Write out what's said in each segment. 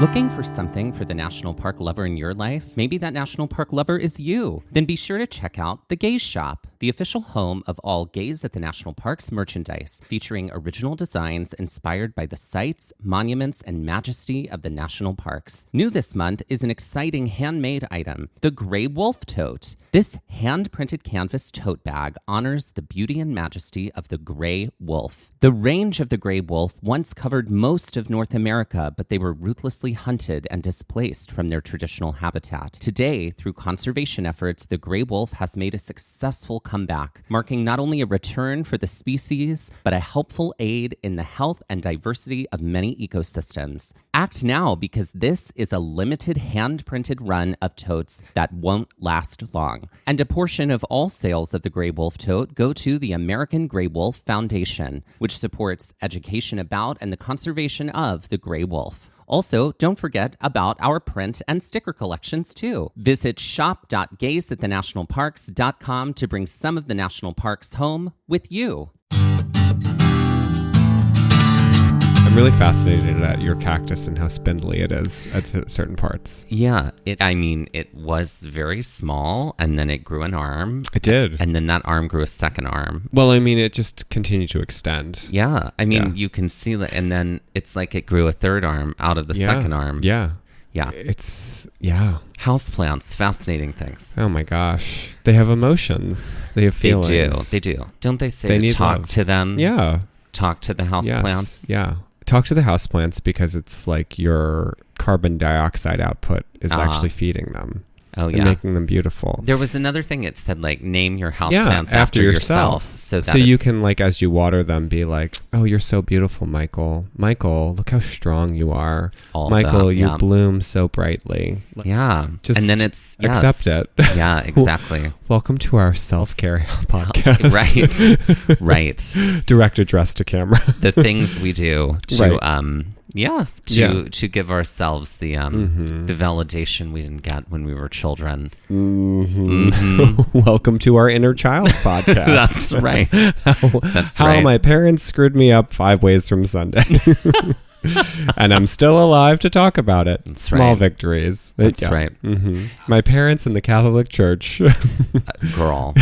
Looking for something for the national park lover in your life? Maybe that national park lover is you. Then be sure to check out the Gaze Shop, the official home of all Gaze at the National Parks merchandise, featuring original designs inspired by the sights, monuments, and majesty of the national parks. New this month is an exciting handmade item, the Gray Wolf Tote. This hand-printed canvas tote bag honors the beauty and majesty of the gray wolf. The range of the gray wolf once covered most of North America, but they were ruthlessly hunted and displaced from their traditional habitat. Today, through conservation efforts, the gray wolf has made a successful comeback, marking not only a return for the species, but a helpful aid in the health and diversity of many ecosystems. Act now, because this is a limited hand-printed run of totes that won't last long. And a portion of all sales of the Gray Wolf Tote go to the American Gray Wolf Foundation, which supports education about and the conservation of the gray wolf. Also, don't forget about our print and sticker collections, too. Visit shop.gazeatthenationalparks.com to bring some of the national parks home with you. I'm really fascinated at your cactus and how spindly it is at certain parts. Yeah, it was very small, and then it grew an arm. It did. And then that arm grew a second arm. Well, it just continued to extend. Yeah, you can see that, and then it's like it grew a third arm out of the second arm. Yeah. Yeah. Houseplants, fascinating things. Oh my gosh. They have emotions. They have feelings. They do. Don't they say to talk love. to them? Yeah. Talk to the houseplants? Yes. Yeah. Talk to the houseplants because it's like your carbon dioxide output is actually feeding them. Oh, and making them beautiful. There was another thing. It said, like, name your houseplants after yourself. So you can, like, as you water them, be like, oh, you're so beautiful, Michael. Michael, look how strong you are. Michael, you bloom so brightly. Yeah. Just and then it's... accept it. Yeah, exactly. Welcome to our self-care podcast. Right. Direct address to camera. The things we do to... to give ourselves the validation we didn't get when we were children. Welcome to our inner child podcast. That's right. How my parents screwed me up 5 ways from Sunday. And I'm still alive to talk about it. That's Small victories. That's right. Mm-hmm. My parents in the Catholic Church. Girl.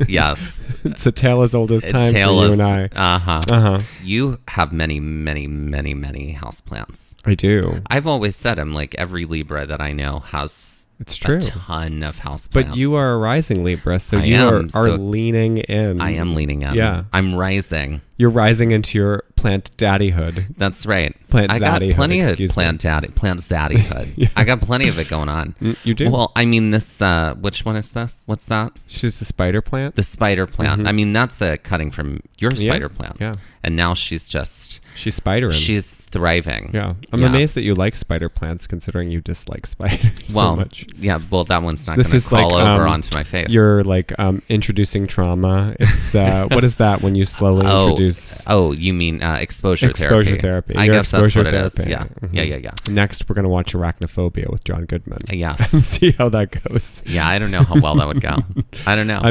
Yes. It's a tale as old as time for you and I. You have many, many, many, many houseplants. I do. I've always said I'm like every Libra that I know has a ton of houseplants. But you are a rising Libra, so you are leaning in. I am leaning in. Yeah. I'm rising. You're rising into your plant daddyhood. That's right. I got plenty of plant daddyhood. I got plenty of it going on. You do? Well, this, which one is this? What's that? She's the spider plant? The spider plant. That's a cutting from your spider plant. Yeah. And now she's spidering. She's thriving. Yeah. I'm amazed that you like spider plants considering you dislike spiders so much. Yeah, well, that one's not going to crawl over onto my face. You're like introducing trauma. It's what is that when you slowly introduce? Oh, you mean exposure therapy. I guess that's what it is. Yeah. Yeah. Next, we're going to watch Arachnophobia with John Goodman. Yes. See how that goes. Yeah, I don't know how well that would go. I don't know.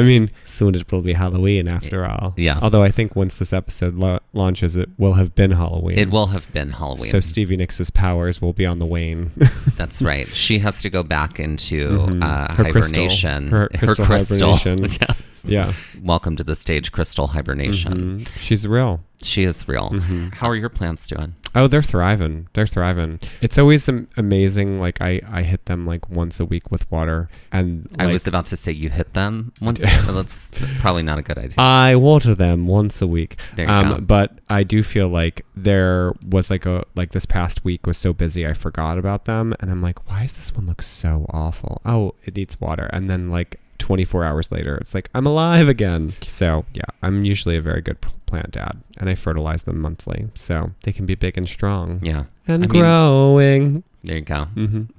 Soon it will be Halloween after all. Yeah. Although I think once this episode launches, it will have been Halloween. It will have been Halloween. So Stevie Nicks' powers will be on the wane. That's right. She has to go back into her hibernation. Her crystal hibernation. Yes. Yeah. Welcome to the stage, crystal hibernation. She's real. She is real. How are your plants doing? Oh, they're thriving. It's always amazing. Like I hit them like once a week with water, and I was about to say you hit them once. That's probably not a good idea. I water them once a week. There you go. But I do feel like there was like this past week was so busy I forgot about them, and I'm like, why does this one look so awful? Oh, it needs water, and then like 24 hours later, it's like, I'm alive again. So yeah, I'm usually a very good plant dad, and I fertilize them monthly so they can be big and strong. Yeah. And growing. There you go.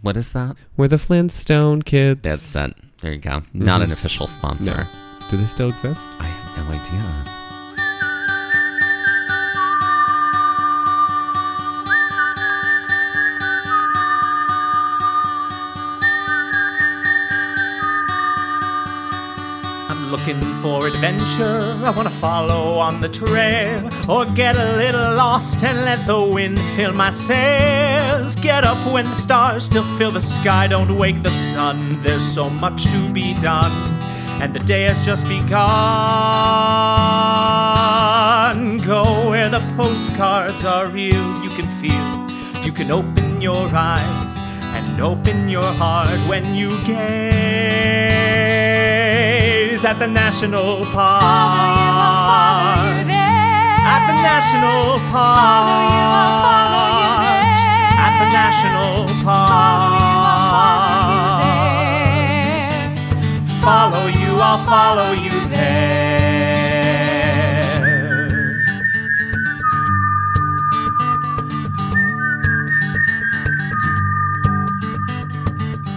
What is that? We're the Flintstone Kids. That's it. There you go. Not an official sponsor. No. Do they still exist? I have no idea. Looking for adventure, I want to follow on the trail, or get a little lost and let the wind fill my sail. stars. Get up when the stars still fill the sky. Don't wake the sun, there's so much to be done, and the day has just begun. Go where the postcards are real. You can feel, you can open your eyes and open your heart when you gaze at the national park. Follow you there. At the national park. At the national park. Follow you, I'll follow you there.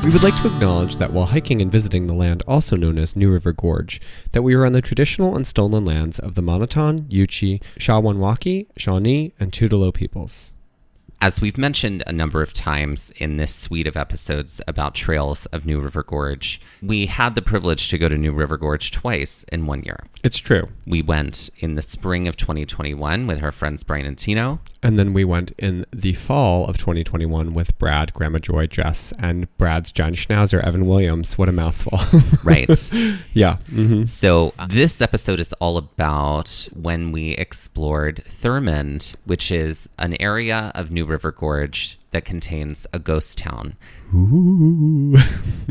We would like to acknowledge that while hiking and visiting the land also known as New River Gorge, that we are on the traditional and stolen lands of the Monoton, Yuchi, Shawanwaki, Shawnee, and Tudelo peoples. As we've mentioned a number of times in this suite of episodes about trails of New River Gorge, we had the privilege to go to New River Gorge twice in 1 year. It's true. We went in the spring of 2021 with our friends Brian and Tino. And then we went in the fall of 2021 with Brad, Grandma Joy, Jess, and Brad's giant schnauzer, Evan Williams. What a mouthful. Right. Yeah. Mm-hmm. So this episode is all about when we explored Thurmond, which is an area of New River Gorge that contains a ghost town. Ooh.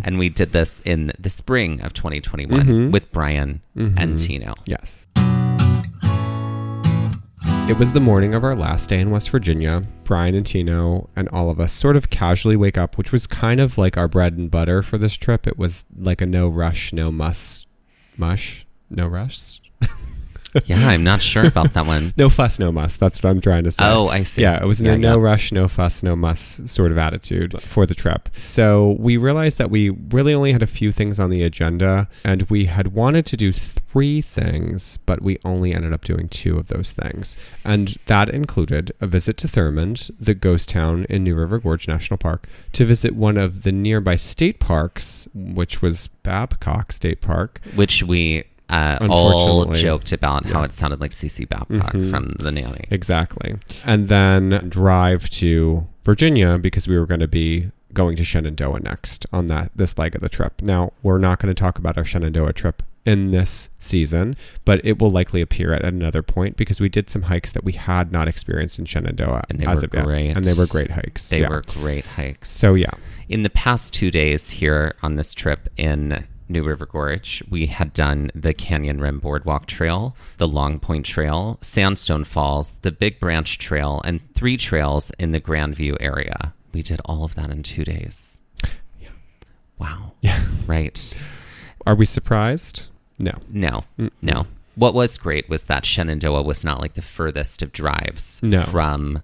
And we did this in the spring of 2021 with Brian and Tino. Yes. It was the morning of our last day in West Virginia. Brian and Tino and all of us sort of casually wake up, which was kind of like our bread and butter for this trip. It was like a no rush, no mush, no rush. Yeah, I'm not sure about that one. No fuss, no muss. That's what I'm trying to say. Oh, I see. Yeah, it was no rush, no fuss, no muss sort of attitude for the trip. So we realized that we really only had a few things on the agenda, and we had wanted to do 3 things, but we only ended up doing 2 of those things. And that included a visit to Thurmond, the ghost town in New River Gorge National Park, to visit one of the nearby state parks, which was Babcock State Park. Which we all joked about how it sounded like CC Babcock from The Nanny. Exactly. And then drive to Virginia because we were going to be going to Shenandoah next on this leg of the trip. Now, we're not going to talk about our Shenandoah trip in this season, but it will likely appear at another point because we did some hikes that we had not experienced in Shenandoah. And they were great. And they were great hikes. They were great hikes. So, yeah. In the past 2 days here on this trip in New River Gorge, we had done the Canyon Rim Boardwalk Trail, the Long Point Trail, Sandstone Falls, the Big Branch Trail, and 3 trails in the Grandview area. We did all of that in 2 days. Yeah. Wow. Yeah. Right. Are we surprised? No. No. No. What was great was that Shenandoah was not like the furthest of drives from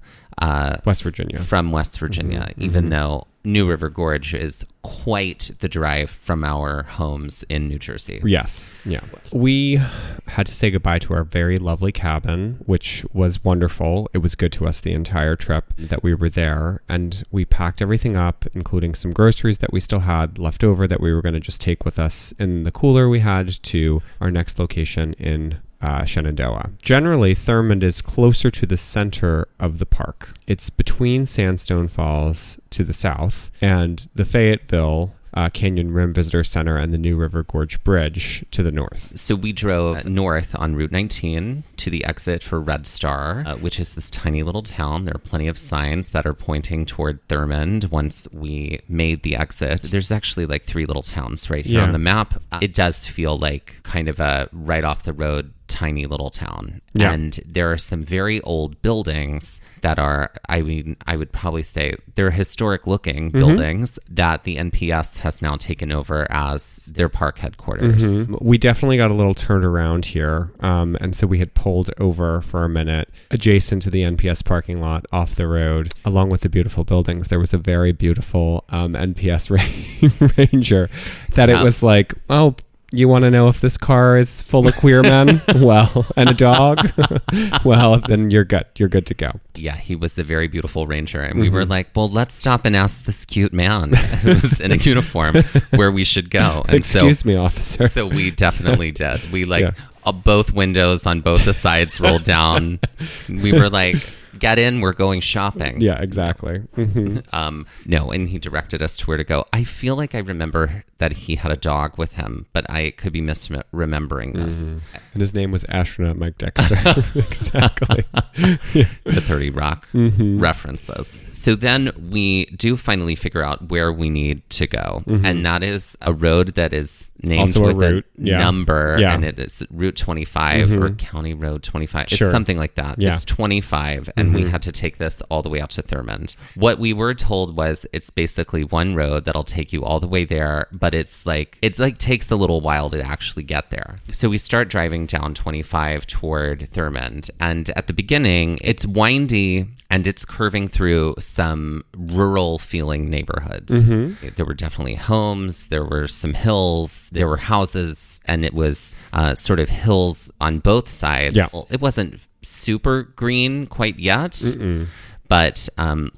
West Virginia. From West Virginia, even though New River Gorge is quite the drive from our homes in New Jersey. Yes. Yeah. We had to say goodbye to our very lovely cabin, which was wonderful. It was good to us the entire trip that we were there. And we packed everything up, including some groceries that we still had left over that we were going to just take with us in the cooler we had to our next location in Shenandoah. Generally, Thurmond is closer to the center of the park. It's between Sandstone Falls to the south and the Fayetteville Canyon Rim Visitor Center and the New River Gorge Bridge to the north. So we drove north on Route 19 to the exit for Red Star, which is this tiny little town. There are plenty of signs that are pointing toward Thurmond. Once we made the exit, there's actually like 3 little towns right here on the map. It does feel like kind of a right off the road tiny little town. Yeah. And there are some very old buildings that are, I mean, I would probably say they're historic looking buildings that the NPS has now taken over as their park headquarters. We definitely got a little turned around here. And so we had pulled over for a minute adjacent to the NPS parking lot off the road, along with the beautiful buildings. There was a very beautiful NPS ranger that it was like, oh, you want to know if this car is full of queer men? Well, and a dog? Well, then you're good. You're good to go. Yeah, he was a very beautiful ranger. And we were like, well, let's stop and ask this cute man who's in a uniform where we should go. And Excuse me, officer. So we definitely did. We both windows on both the sides rolled down. We were like, get in, we're going shopping. Yeah, exactly. No, and he directed us to where to go. I feel like I remember that he had a dog with him, but I could be misremembering this. And his name was astronaut Mike Dexter. Exactly. The 30 Rock references. So then we do finally figure out where we need to go. And that is a road that is named Also a with route. a number. Yeah. And it's Route 25 or County Road 25. Sure. It's something like that. Yeah. It's 25. And we had to take this all the way out to Thurmond. What we were told was it's basically one road that'll take you all the way there. But it's like takes a little while to actually get there. So we start driving down 25 toward Thurmond. And at the beginning, it's windy and it's curving through some rural feeling neighborhoods. There were definitely homes, there were some hills, there were houses, and it was sort of hills on both sides. Yeah. It wasn't super green quite yet, but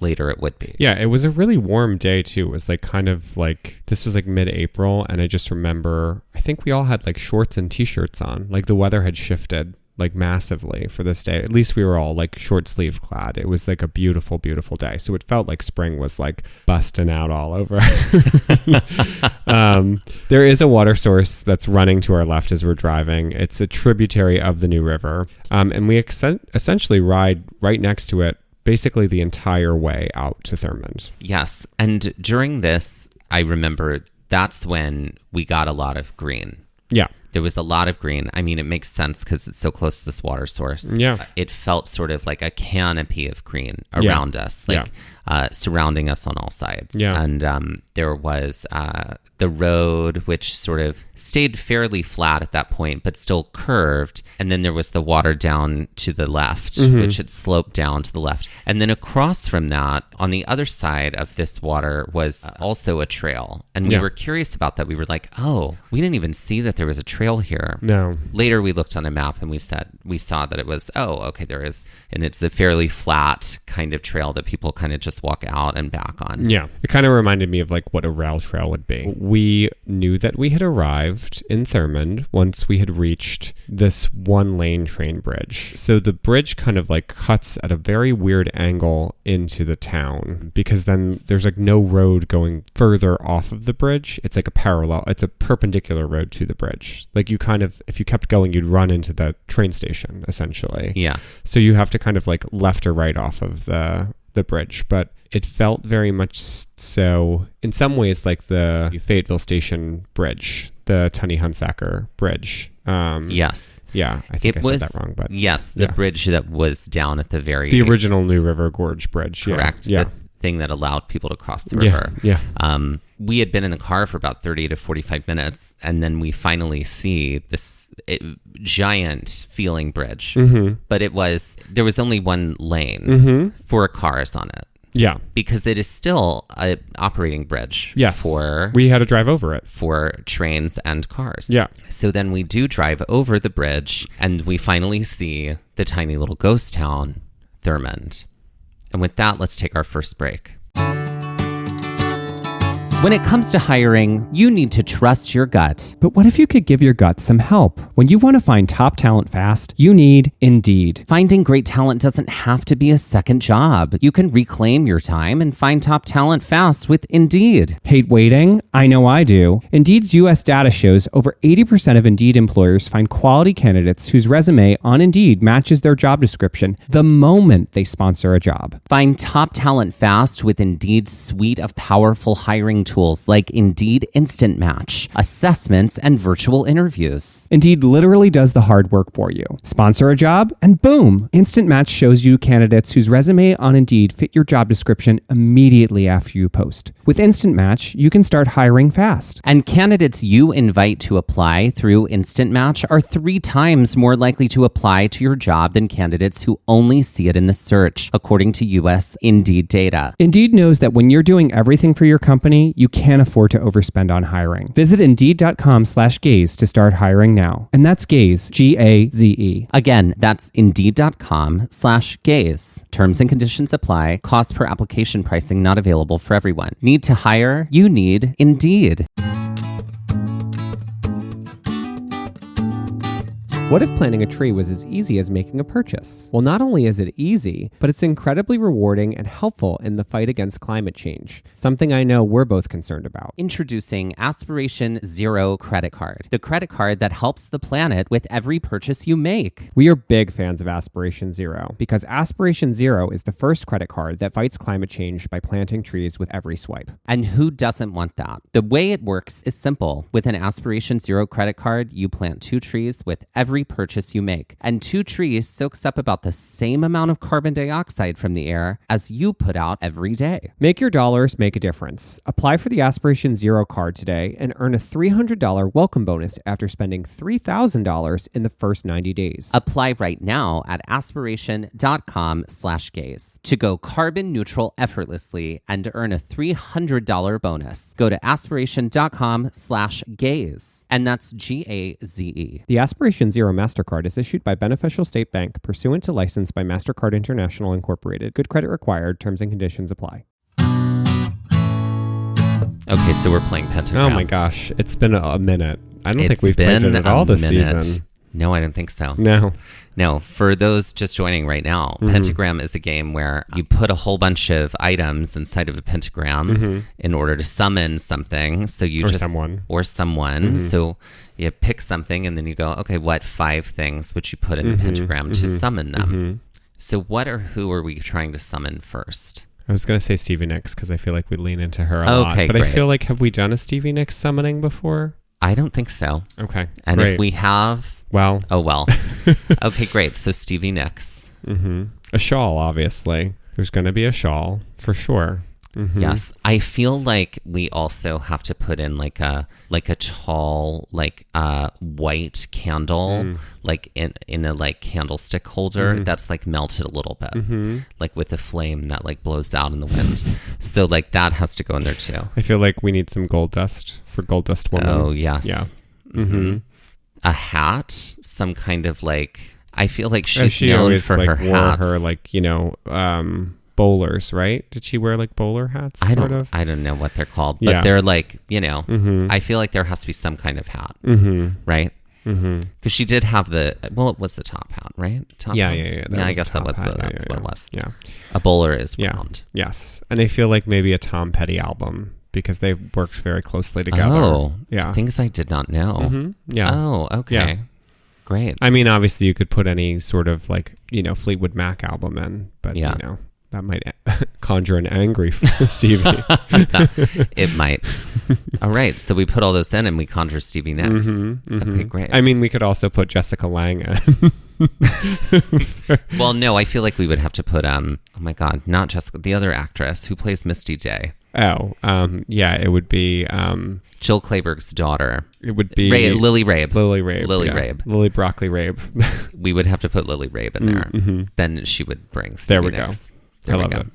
later it would be. Yeah, it was a really warm day too. It was like kind of like, this was like mid-April, and I just remember, I think we all had like shorts and t-shirts on. Like the weather had shifted like massively for this day. At least we were all like short sleeve clad. It was like a beautiful, beautiful day. So it felt like spring was like busting out all over. There is a water source that's running to our left as we're driving. It's a tributary of the New River. And we essentially ride right next to it basically the entire way out to Thurmond. Yes. And during this, I remember that's when we got a lot of green. Yeah. There was a lot of green. I mean, it makes sense because it's so close to this water source. Yeah. It felt sort of like a canopy of green around us, like surrounding us on all sides. Yeah. And there was the road, which sort of stayed fairly flat at that point, but still curved. And then there was the water down to the left, which had sloped down to the left. And then across from that, on the other side of this water, was also a trail. And we were curious about that. We were like, oh, we didn't even see that there was a trail here. No. Later, we looked on a map and we saw that it was, oh, okay, there is. And it's a fairly flat kind of trail that people kind of just walk out and back on. Yeah. It kind of reminded me of like what a rail trail would be. We knew that we had arrived in Thurmond once we had reached this one lane train bridge. So the bridge kind of like cuts at a very weird angle into the town, because then there's like no road going further off of the bridge. It's like it's a perpendicular road to the bridge. Like you kind of, if you kept going, you'd run into the train station essentially. Yeah. So you have to kind of like left or right off of the bridge, but it felt very much so in some ways like the Fayetteville Station Bridge, the Tunny Hunsacker Bridge. Yes. Yeah, I think I said that wrong, but yes, the bridge that was down at the original New River Gorge Bridge. Correct. Yeah. The thing that allowed people to cross the river. Yeah. We had been in the car for about 30 to 45 minutes, and then we finally see this giant feeling bridge. But there was only one lane for cars on it. Yeah. Because it is still an operating bridge. Yes. We had to drive over it. For trains and cars. Yeah. So then we do drive over the bridge, and we finally see the tiny little ghost town, Thurmond. And with that, let's take our first break. When it comes to hiring, you need to trust your gut. But what if you could give your gut some help? When you want to find top talent fast, you need Indeed. Finding great talent doesn't have to be a second job. You can reclaim your time and find top talent fast with Indeed. Hate waiting? I know I do. Indeed's U.S. data shows over 80% of Indeed employers find quality candidates whose resume on Indeed matches their job description the moment they sponsor a job. Find top talent fast with Indeed's suite of powerful hiring tools like Indeed Instant Match, assessments, and virtual interviews. Indeed literally does the hard work for you. Sponsor a job, and boom! Instant Match shows you candidates whose resume on Indeed fit your job description immediately after you post. With Instant Match, you can start hiring fast. And candidates you invite to apply through Instant Match are 3 times more likely to apply to your job than candidates who only see it in the search, according to U.S. Indeed data. Indeed knows that when you're doing everything for your company, you can't afford to overspend on hiring. Visit Indeed.com/gaze to start hiring now. And that's Gaze, G-A-Z-E. Again, that's Indeed.com/gaze. Terms and conditions apply. Cost per application pricing not available for everyone. Need to hire? You need Indeed. What if planting a tree was as easy as making a purchase? Well, not only is it easy, but it's incredibly rewarding and helpful in the fight against climate change, something I know we're both concerned about. Introducing Aspiration Zero Credit Card, the credit card that helps the planet with every purchase you make. We are big fans of Aspiration Zero because Aspiration Zero is the first credit card that fights climate change by planting trees with every swipe. And who doesn't want that? The way it works is simple. With an Aspiration Zero credit card, you plant 2 trees with every purchase you make. And 2 trees soaks up about the same amount of carbon dioxide from the air as you put out every day. Make your dollars make a difference. Apply for the Aspiration Zero card today and earn a $300 welcome bonus after spending $3,000 in the first 90 days. Apply right now at aspiration.com/gaze to go carbon neutral effortlessly and earn a $300 bonus. Go to aspiration.com/gaze, and that's GAZE. The Aspiration Zero MasterCard is issued by Beneficial State Bank pursuant to license by MasterCard International Incorporated. Good credit required. Terms and conditions apply. Okay, so we're playing Pentagram. Oh my gosh, it's been a minute. I don't think It's we've played it been at all a this minute. season. No, I don't think so. No. No, for those just joining right now, Pentagram is a game where you put a whole bunch of items inside of a pentagram in order to summon something. So you Or someone. So you pick something and then you go, okay, what 5 things would you put in the pentagram to summon them? So what or who are we trying to summon first? I was going to say Stevie Nicks because I feel like we lean into her a lot. Okay, But great. I feel like, have we done a Stevie Nicks summoning before? I don't think so. Okay, And great. if we have, Well, oh well. Okay, great. So Stevie Nicks. a shawl, obviously. There's going to be a shawl for sure. Yes, I feel like we also have to put in like a tall white candle like in a like candlestick holder that's like melted a little bit, like with the flame that like blows out in the wind. So like that has to go in there too. I feel like we need some gold dust for Gold Dust Woman. Oh yes, Yeah. A hat, some kind of like. I feel like Oh, she's known always for like her wore hats. her like, bowlers, right? Did she wear like bowler hats? I sort don't of? know what they're called, but Yeah. they're like, I feel like there has to be some kind of hat, right? Because she did have it was the top hat, right? Top Yeah, hat? yeah. That I was guess top that was hat. what, Yeah, that's what it was. Yeah. A bowler is Yeah. round. Yes. And I feel like maybe a Tom Petty album because they've worked very closely together. Oh, yeah. things I did not know. Yeah. Oh, okay. Yeah. Great. I mean, obviously you could put any sort of like, Fleetwood Mac album in, but Yeah. that might conjure an angry Stevie. It might. All right. So we put all those in and we conjure Stevie Nicks. Okay, great. I mean, we could also put Jessica Lange in. Well, no, I feel like we would have to put, oh my God, not Jessica, the other actress who plays Misty Day. Oh, yeah, it would be, Jill Clayburgh's daughter. it would be Lily Rabe. Lily Rabe. Lily yeah. Rabe. Lily Broccoli Rabe. We would have to put Lily Rabe in there. Then she would bring Stevie There we Nicks. go. There I we love go. it.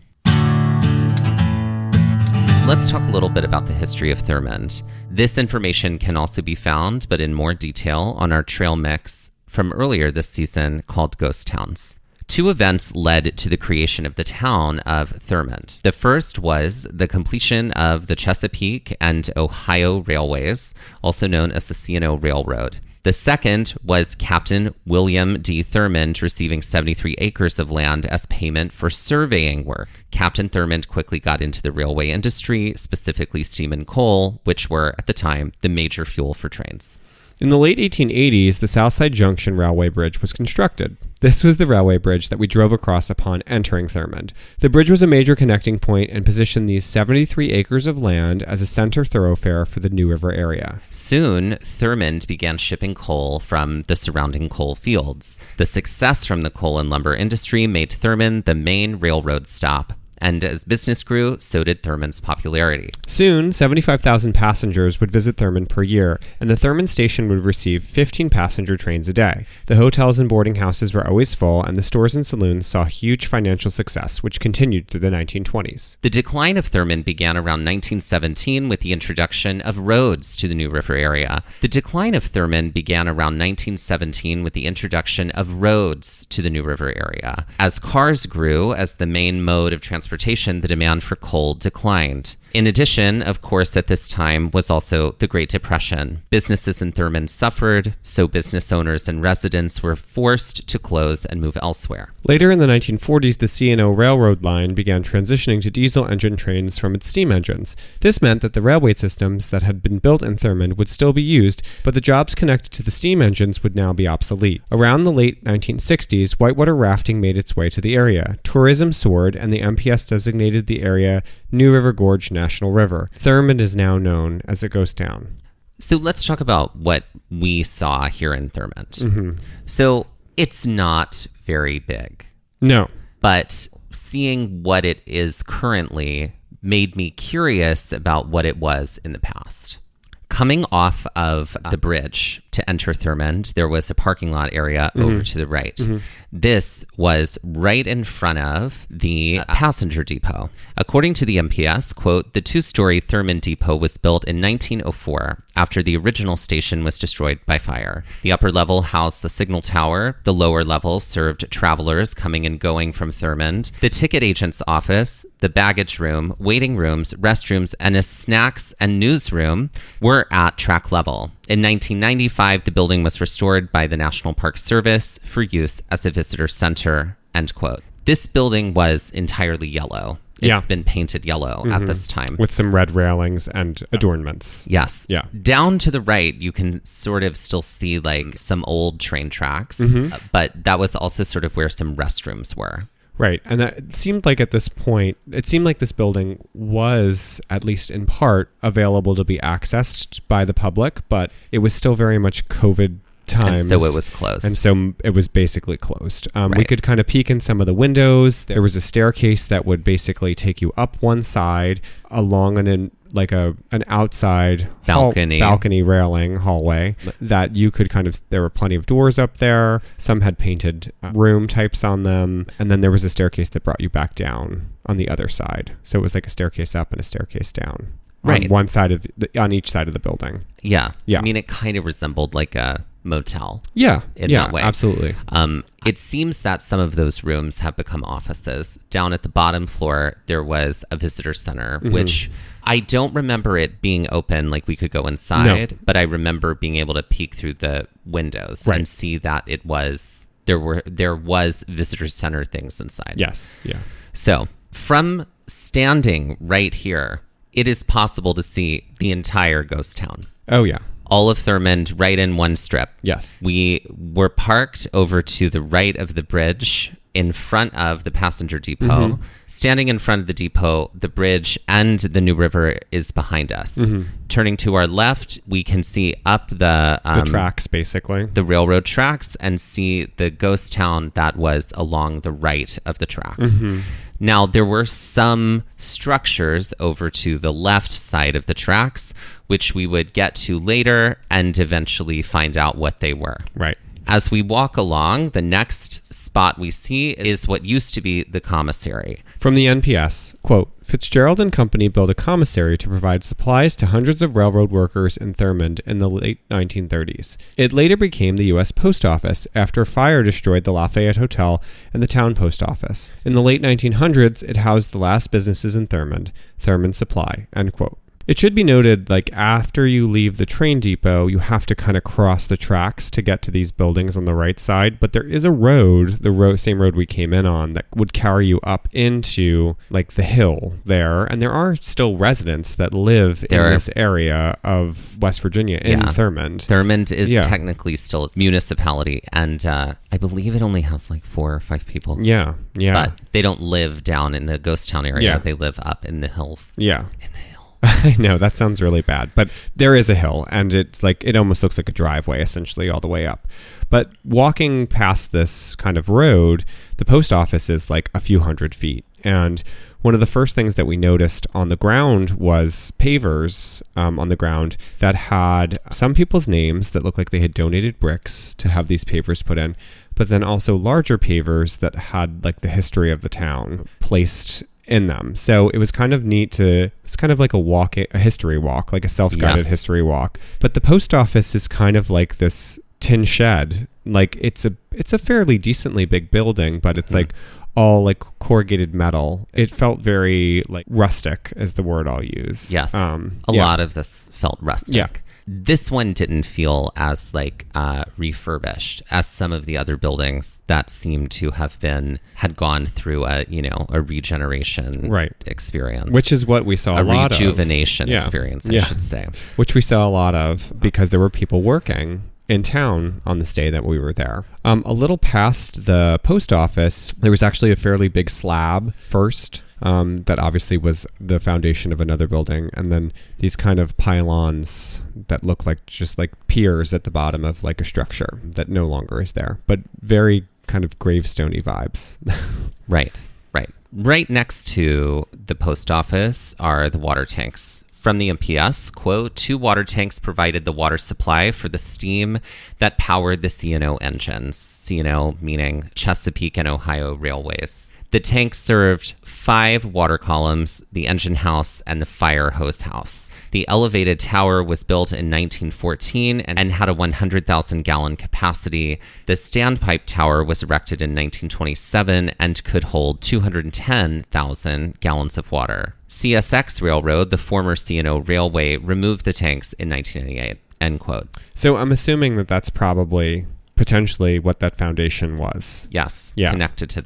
Let's talk a little bit about the history of Thurmond. This information can also be found, but in more detail, on our trail mix from earlier this season called Ghost Towns. 2 events led to the creation of the town of Thurmond. The first was the completion of the Chesapeake and Ohio Railways, also known as the C&O Railroad. The second was Captain William D. Thurmond receiving 73 acres of land as payment for surveying work. Captain Thurmond quickly got into the railway industry, specifically steam and coal, which were, at the time, the major fuel for trains. In the late 1880s, the Southside Junction Railway Bridge was constructed. This was the railway bridge that we drove across upon entering Thurmond. The bridge was a major connecting point and positioned these 73 acres of land as a center thoroughfare for the New River area. Soon, Thurmond began shipping coal from the surrounding coal fields. The success from the coal and lumber industry made Thurmond the main railroad stop. And as business grew, so did Thurmond's popularity. Soon, 75,000 passengers would visit Thurmond per year, and the Thurmond station would receive 15 passenger trains a day. The hotels and boarding houses were always full, and the stores and saloons saw huge financial success, which continued through the 1920s. The decline of Thurmond began around 1917 with the introduction of roads to the New River area. The decline of Thurmond began around 1917 with the introduction of roads to the New River area. As cars grew as the main mode of transportation, the demand for coal declined. In addition, of course, at this time was also the Great Depression. Businesses in Thurmond suffered, so business owners and residents were forced to close and move elsewhere. Later in the 1940s, the C&O Railroad line began transitioning to diesel engine trains from its steam engines. This meant that the railway systems that had been built in Thurmond would still be used, but the jobs connected to the steam engines would now be obsolete. Around the late 1960s, whitewater rafting made its way to the area. Tourism soared, and the MPS designated the area New River Gorge National River. Thurmond is now known as a ghost town. So let's talk about what we saw here in Thurmond. So it's not very big. No. But seeing what it is currently made me curious about what it was in the past. Coming off of the bridge to enter Thurmond, there was a parking lot area over to the right. This was right in front of the passenger depot. According to the MPS, quote, the two-story Thurmond depot was built in 1904 after the original station was destroyed by fire. The upper level housed the signal tower. The lower level served travelers coming and going from Thurmond. The ticket agent's office, the baggage room, waiting rooms, restrooms, and a snacks and newsroom were at track level. In 1995, the building was restored by the National Park Service for use as a visitor center, end quote. This building was entirely yellow. It's been painted yellow at this time. With some red railings and adornments. Yes. Yeah. Down to the right, you can sort of still see like some old train tracks, but that was also sort of where some restrooms were. Right. And it seemed like at this point, it seemed like this building was, at least in part, available to be accessed by the public, but it was still very much COVID times. And so it was closed. And so it was basically closed. We Right. could kind of peek in some of the windows. There was a staircase that would basically take you up one side along an outside balcony railing hallway that you could there were plenty of doors up there. Some had painted room types on them. And then there was a staircase that brought you back down on the other side. So it was like a staircase up and a staircase down. Right. On each side of the building. Yeah. Yeah. I mean, it kind of resembled like a motel. Yeah. In that way. Absolutely. It seems that some of those rooms have become offices. Down at the bottom floor, there was a visitor center, which I don't remember it being open, like we could go inside, but I remember being able to peek through the windows and see that there was visitor center things inside. Yes. Yeah. So from standing right here, it is possible to see the entire ghost town. Oh, yeah. All of Thurmond right in one strip. Yes. We were parked over to the right of the bridge in front of the passenger depot. Standing in front of the depot, the bridge and the New River is behind us. Turning to our left, we can see up the tracks, basically. The railroad tracks, and see the ghost town that was along the right of the tracks. Now, there were some structures over to the left side of the tracks, which we would get to later and eventually find out what they were. Right. As we walk along, the next spot we see is what used to be the commissary. From the NPS, quote, Fitzgerald and Company built a commissary to provide supplies to hundreds of railroad workers in Thurmond in the late 1930s. It later became the U.S. Post Office after a fire destroyed the Lafayette Hotel and the town post office. In the late 1900s, it housed the last businesses in Thurmond, Thurmond Supply, end quote. It should be noted, like, after you leave the train depot, you have to kind of cross the tracks to get to these buildings on the right side. But there is a road, same road we came in on, that would carry you up into, like, the hill there. And there are still residents that live in this area of West Virginia, in Thurmond. Thurmond is technically still a municipality. And I believe it only has, like, 4 or 5 people. Yeah, yeah. But they don't live down in the ghost town area. Yeah. They live up in the hills. Yeah. In the hills. I know, that sounds really bad, but there is a hill, and it's like, it almost looks like a driveway essentially all the way up. But walking past this kind of road, the post office is like a few hundred feet. And one of the first things that we noticed on the ground was pavers on the ground that had some people's names that looked like they had donated bricks to have these pavers put in, but then also larger pavers that had like the history of the town placed in them. So it was kind of neat it's kind of like a history walk, like a self-guided history walk. But the post office is kind of like this tin shed. Like it's a fairly decently big building, but it's like all like corrugated metal. It felt very like rustic is the word I'll use. Yes. A lot of this felt rustic. Yeah. This one didn't feel as like refurbished as some of the other buildings that seemed to had gone through a regeneration experience, which is what we saw a lot of. Rejuvenation experience, I should say, which we saw a lot of because there were people working in town on this day that we were there. A little past the post office, there was actually a fairly big slab first. That obviously was the foundation of another building, and then these kind of pylons that look like just like piers at the bottom of like a structure that no longer is there, but very kind of gravestone-y vibes. Right next to the post office are the water tanks. From the MPS, quote, 2 water tanks provided the water supply for the steam that powered the C&O engines. C&O meaning Chesapeake and Ohio Railways. The tanks served 5 water columns, the engine house, and the fire hose house. The elevated tower was built in 1914 and had a 100,000 gallon capacity. The standpipe tower was erected in 1927 and could hold 210,000 gallons of water. CSX Railroad, the former C&O Railway, removed the tanks in 1998, end quote. So I'm assuming that that's probably potentially what that foundation was. Yes. Yeah. Connected to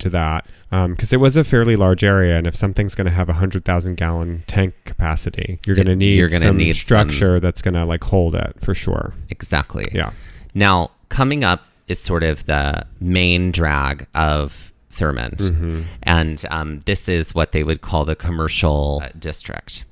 that. Because it was a fairly large area, and if something's going to have 100,000 gallon tank capacity, you're going to need some structure that's going to like hold it for sure. Exactly. Yeah. Now, coming up is sort of the main drag of Thurmond. Mm-hmm. And this is what they would call the commercial district,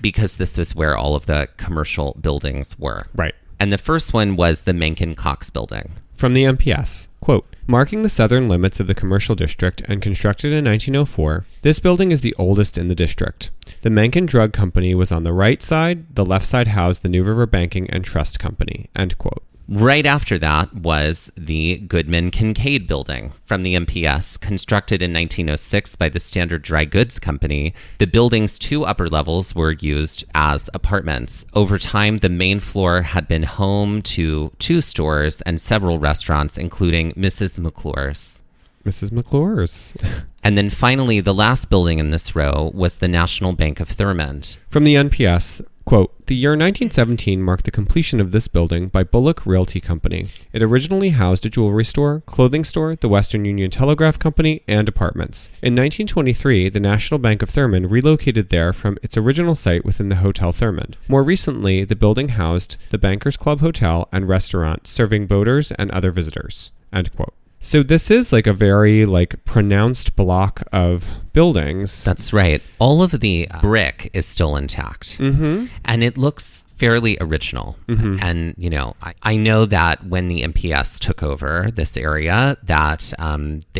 because this was where all of the commercial buildings were. Right. And the first one was the Mencken Cox building. From the MPS, quote, marking the southern limits of the commercial district and constructed in 1904, this building is the oldest in the district. The Mencken Drug Company was on the right side. The left side housed the New River Banking and Trust Company, end quote. Right after that was the Goodman Kincaid building from the MPS, constructed in 1906 by the Standard Dry Goods Company. The building's 2 upper levels were used as apartments. Over time, the main floor had been home to 2 stores and several restaurants, including Mrs. McClure's. Mrs. McClure's. And then finally, the last building in this row was the National Bank of Thurmond. From the NPS, quote, the year 1917 marked the completion of this building by Bullock Realty Company. It originally housed a jewelry store, clothing store, the Western Union Telegraph Company, and apartments. In 1923, the National Bank of Thurmond relocated there from its original site within the Hotel Thurmond. More recently, the building housed the Bankers Club Hotel and restaurant, serving boaters and other visitors, end quote. So this is like a very like pronounced block of buildings. That's right. All of the brick is still intact. Mm-hmm. And it looks fairly original. Mm-hmm. And, you know, I know that when the MPS took over this area, that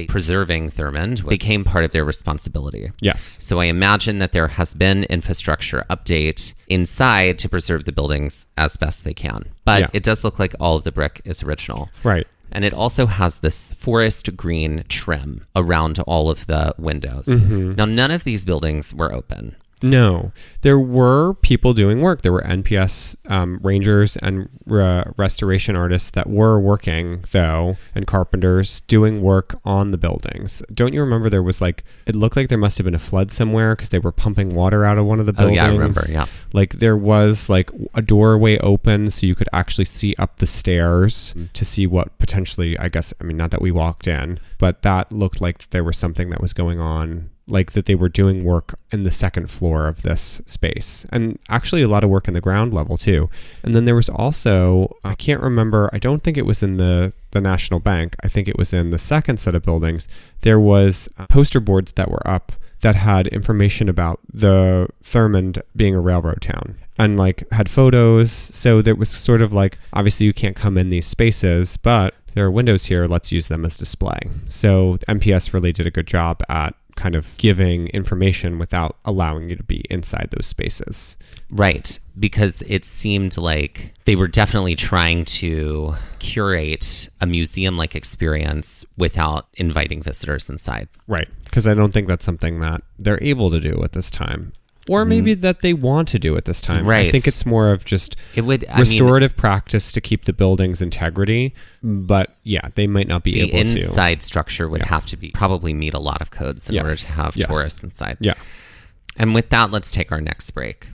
preserving Thurmond became part of their responsibility. Yes. So I imagine that there has been infrastructure update inside to preserve the buildings as best they can. But it does look like all of the brick is original. Right. And it also has this forest green trim around all of the windows. Mm-hmm. Now, none of these buildings were open. No, there were people doing work. There were NPS rangers and restoration artists that were working, though, and carpenters doing work on the buildings. Don't you remember there was like, it looked like there must have been a flood somewhere because they were pumping water out of one of the buildings. Oh, yeah, I remember, yeah. Like there was like a doorway open so you could actually see up the stairs to see what potentially, I guess, I mean, not that we walked in, but that looked like there was something that was going on, like that they were doing work in the second floor of this space, and actually a lot of work in the ground level too. And then there was also, I can't remember, I don't think it was in the National Bank, I think it was in the second set of buildings, there was poster boards that were up that had information about the Thurmond being a railroad town and like had photos. So there was sort of like, obviously you can't come in these spaces, but there are windows here, let's use them as display. So MPS really did a good job at kind of giving information without allowing you to be inside those spaces. Right, because it seemed like they were definitely trying to curate a museum-like experience without inviting visitors inside. Right, because I don't think that's something that they're able to do at this time. Or maybe that they want to do it this time. Right. I think it's more of just restorative practice to keep the building's integrity. But yeah, they might not be able to. The inside structure would have to probably meet a lot of codes in order to have tourists inside. Yeah. And with that, let's take our next break.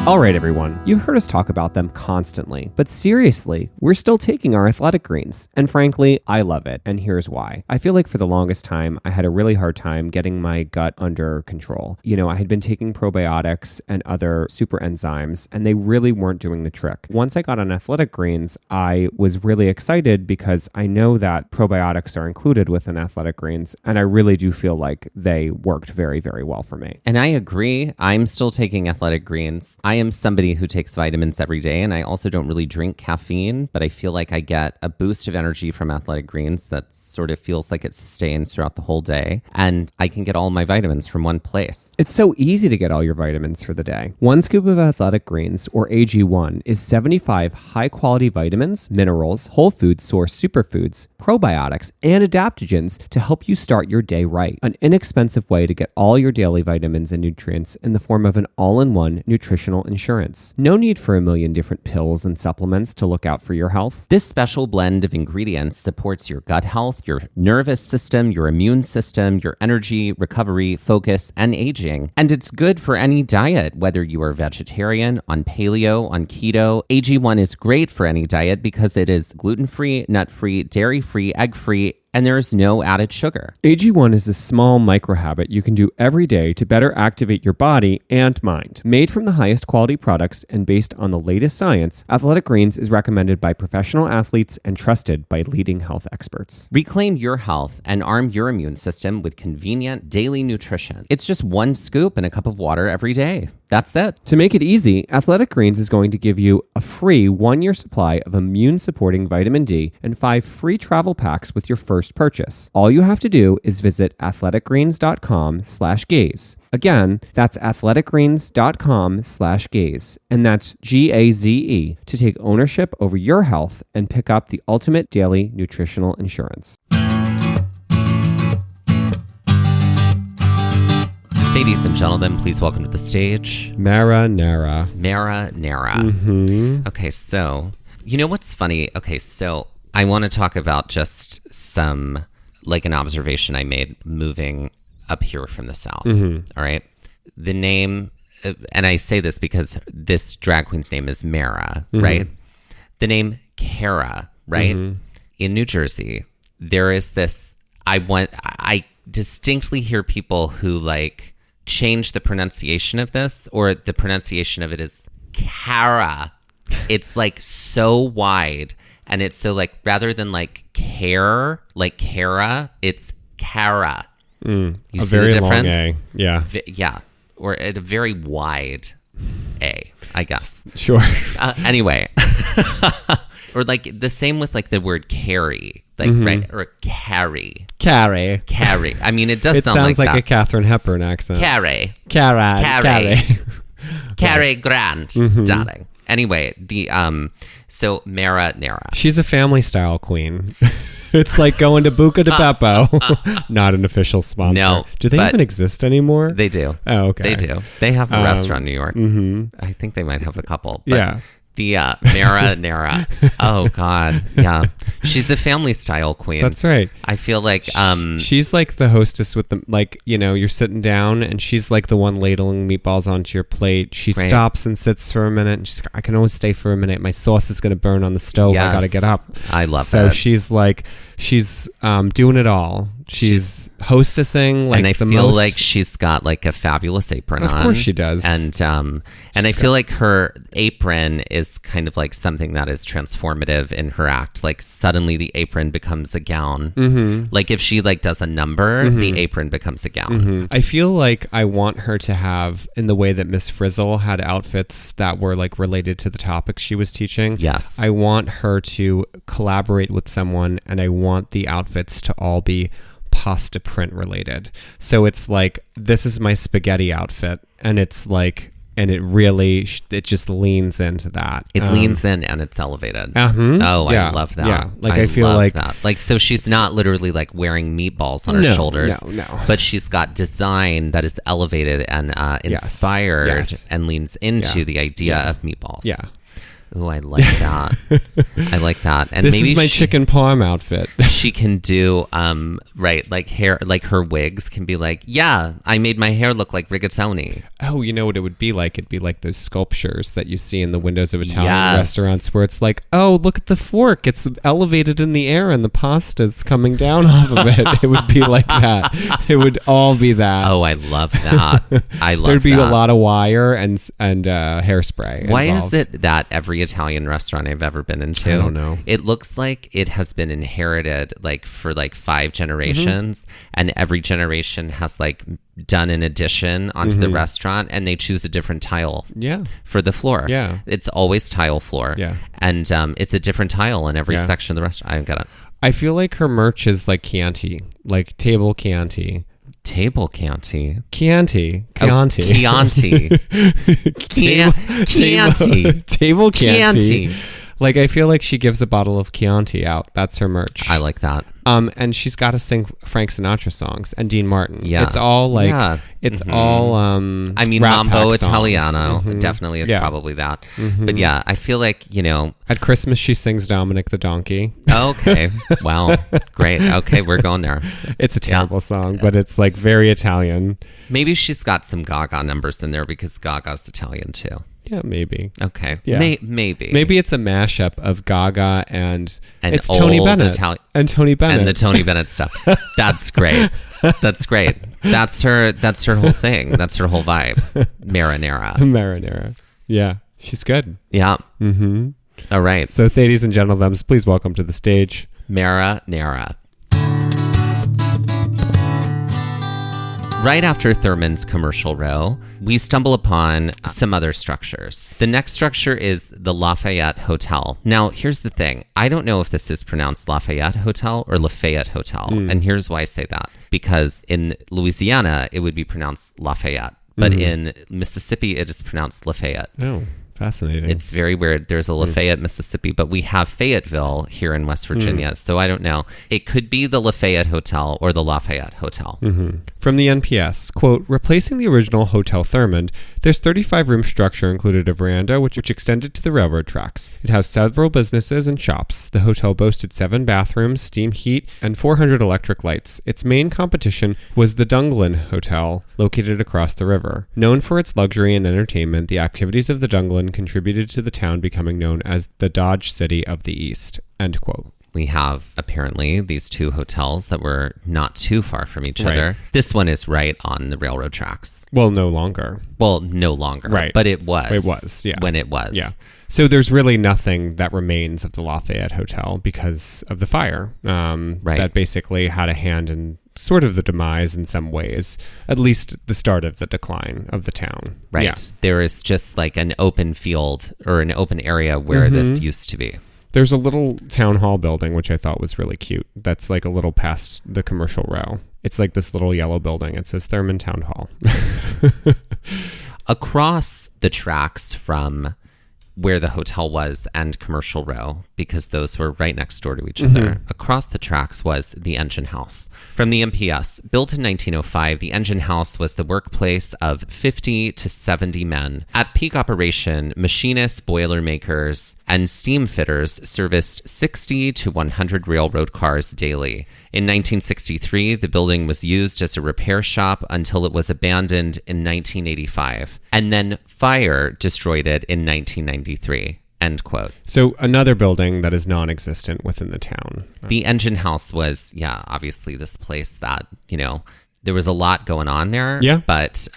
All right, everyone, you've heard us talk about them constantly, but seriously, we're still taking our athletic greens. And frankly, I love it. And here's why. I feel like for the longest time, I had a really hard time getting my gut under control. You know, I had been taking probiotics and other super enzymes, and they really weren't doing the trick. Once I got on athletic greens, I was really excited because I know that probiotics are included within athletic greens, and I really do feel like they worked very, very well for me. And I agree. I'm still taking athletic greens. I am somebody who takes vitamins every day, and I also don't really drink caffeine, but I feel like I get a boost of energy from athletic greens that sort of feels like it sustains throughout the whole day, and I can get all my vitamins from one place. It's so easy to get all your vitamins for the day. One scoop of athletic greens, or AG1, is 75 high-quality vitamins, minerals, whole food source superfoods, probiotics, and adaptogens to help you start your day right. An inexpensive way to get all your daily vitamins and nutrients in the form of an all-in-one nutritional insurance. No need for a million different pills and supplements to look out for your health. This special blend of ingredients supports your gut health, your nervous system, your immune system, your energy, recovery, focus, and aging. And it's good for any diet, whether you are vegetarian, on paleo, on keto. AG1 is great for any diet because it is gluten-free, nut-free, dairy-free, egg-free, and there is no added sugar. AG1 is a small micro habit you can do every day to better activate your body and mind. Made from the highest quality products and based on the latest science, Athletic Greens is recommended by professional athletes and trusted by leading health experts. Reclaim your health and arm your immune system with convenient daily nutrition. It's just one scoop in a cup of water every day. That's it. To make it easy, Athletic Greens is going to give you a free 1-year supply of immune-supporting vitamin D and 5 free travel packs with your first purchase. All you have to do is visit athleticgreens.com/gaze. Again, that's athleticgreens.com/gaze, and that's GAZE to take ownership over your health and pick up the ultimate daily nutritional insurance. Ladies and gentlemen, please welcome to the stage Marinara. Marinara. Okay, so you know what's funny? Okay, so I want to talk about just some, like an observation I made moving up here from the South. All right. The name, and I say this because this drag queen's name is Mara, right? The name Kara, right? In New Jersey, there is this, I distinctly hear people who like change the pronunciation of this, or the pronunciation of it is Kara. It's like so wide. And it's so like, rather than like care, like Kara, it's Kara. You a see very the difference? long A. Yeah. Yeah. Or at a very wide A, I guess. Sure. Anyway. Or like the same with like the word carry, like, right? Or carry. Carrie. Carry. I mean, it does It sound sounds like that. a Katharine Hepburn accent. Carry. Cara. Carrie. Cary Grant, darling. Anyway, the Marinara. She's a family style queen. It's like going to Buca de Beppo. Not an official sponsor. No, Do they but even exist anymore? They do. Oh, okay. They do. They have a restaurant in New York. I think they might have a couple. But Yeah. The Marinara. Oh, God. Yeah. She's a family style queen. That's right. I feel like She's like the hostess with the, like, you know, you're sitting down and she's like the one ladling meatballs onto your plate. She Right. stops and sits for a minute. And she's like, I can always stay for a minute. My sauce is going to burn on the stove. I got to Yes. get up. I love So it. she's like, she's doing it all. She's hostessing like and I the feel most. like she's got like a fabulous apron on. Of course she does. And I feel like her apron is kind of like something that is transformative in her act. Like suddenly the apron becomes a gown. Like if she like does a number, the apron becomes a gown. I feel like I want her to have, in the way that Miss Frizzle had outfits that were like related to the topics she was teaching. Yes. I want her to collaborate with someone, and I want the outfits to all be pasta print related. So it's like, this is my spaghetti outfit, and it's like and it really it just leans into that. It leans in and it's elevated. Oh, I love that. Yeah, like I feel love like that. Like, so she's not literally like wearing meatballs on her shoulders. No. But she's got design that is elevated and inspired and leans into the idea of meatballs. Yeah. Oh, I like that. I like that. And this maybe is my chicken parm outfit. She can do like hair, like her wigs can be like, yeah, I made my hair look like rigatoni. Oh, you know what it would be like? It'd be like those sculptures that you see in the windows of Italian restaurants where it's like, oh, look at the fork. It's elevated in the air and the pasta's coming down off of it. It would be like that. It would all be that. Oh, I love that. I love There'd be that. a lot of wire and hairspray. Why involved. is it that every Italian restaurant I've ever been into, I don't know. It looks like it has been inherited like for like 5 generations, and every generation has like done an addition onto the restaurant, and they choose a different tile for the floor. Yeah. It's always tile floor. Yeah. And it's a different tile in every section of the restaurant. I get it. I feel like her merch is like Chianti, like table Chianti. Table Chianti. Chianti. Chianti. Chianti. Table Chianti. Like, I feel like she gives a bottle of Chianti out. That's her merch. I like that. And she's got to sing Frank Sinatra songs and Dean Martin. Yeah. It's all like, it's all, I mean, Rat Mambo Pack songs. Italiano definitely is probably that. But yeah, I feel like, you know. At Christmas, she sings Dominic the Donkey. Okay. Wow. Great. Okay, we're going there. It's a terrible song, but it's like very Italian. Maybe she's got some Gaga numbers in there because Gaga's Italian too. Yeah, maybe. Okay. Yeah. Maybe. Maybe it's a mashup of Gaga and it's old Tony Bennett. and Tony Bennett. And the Tony Bennett stuff. That's great. That's great. That's her whole thing. That's her whole vibe. Marinara. Marinara. Yeah. She's good. Yeah. Mm-hmm. All right. So, ladies and gentlemen, please welcome to the stage Marinara. Right after Thurmond's commercial row, we stumble upon some other structures. The next structure is the Lafayette Hotel. Now, here's the thing. I don't know if this is pronounced Lafayette Hotel or Lafayette Hotel. And here's why I say that. Because in Louisiana, it would be pronounced Lafayette. But in Mississippi, it is pronounced Lafayette. Oh, fascinating. It's very weird. There's a Lafayette, Mississippi, but we have Fayetteville here in West Virginia. So I don't know. It could be the Lafayette Hotel or the Lafayette Hotel. From the NPS, quote, replacing the original Hotel Thurmond, this 35-room structure included a veranda which extended to the railroad tracks. It housed several businesses and shops. The hotel boasted 7 bathrooms, steam heat, and 400 electric lights. Its main competition was the Dunglin Hotel, located across the river. Known for its luxury and entertainment, the activities of the Dunglin contributed to the town becoming known as the Dodge City of the East, end quote. We have apparently these 2 hotels that were not too far from each other. This one is right on the railroad tracks. Well, no longer. Well, no longer. Right. But it was. It was, yeah. When it was. Yeah. So there's really nothing that remains of the Lafayette Hotel because of the fire. That basically had a hand in sort of the demise in some ways, at least the start of the decline of the town. Right. Yeah. There is just like an open field or an open area where this used to be. There's a little town hall building, which I thought was really cute. That's like a little past the commercial row. It's like this little yellow building. It says Thurmond Town Hall. Across the tracks from where the hotel was and commercial row, because those were right next door to each other. Across the tracks was the engine house. From the MPS, built in 1905, the engine house was the workplace of 50 to 70 men. At peak operation, machinists, boilermakers, and steam fitters serviced 60 to 100 railroad cars daily. In 1963, the building was used as a repair shop until it was abandoned in 1985, and then fire destroyed it in 1993. End quote. So another building that is non-existent within the town. The engine house was, obviously this place that, there was a lot going on there. Yeah. But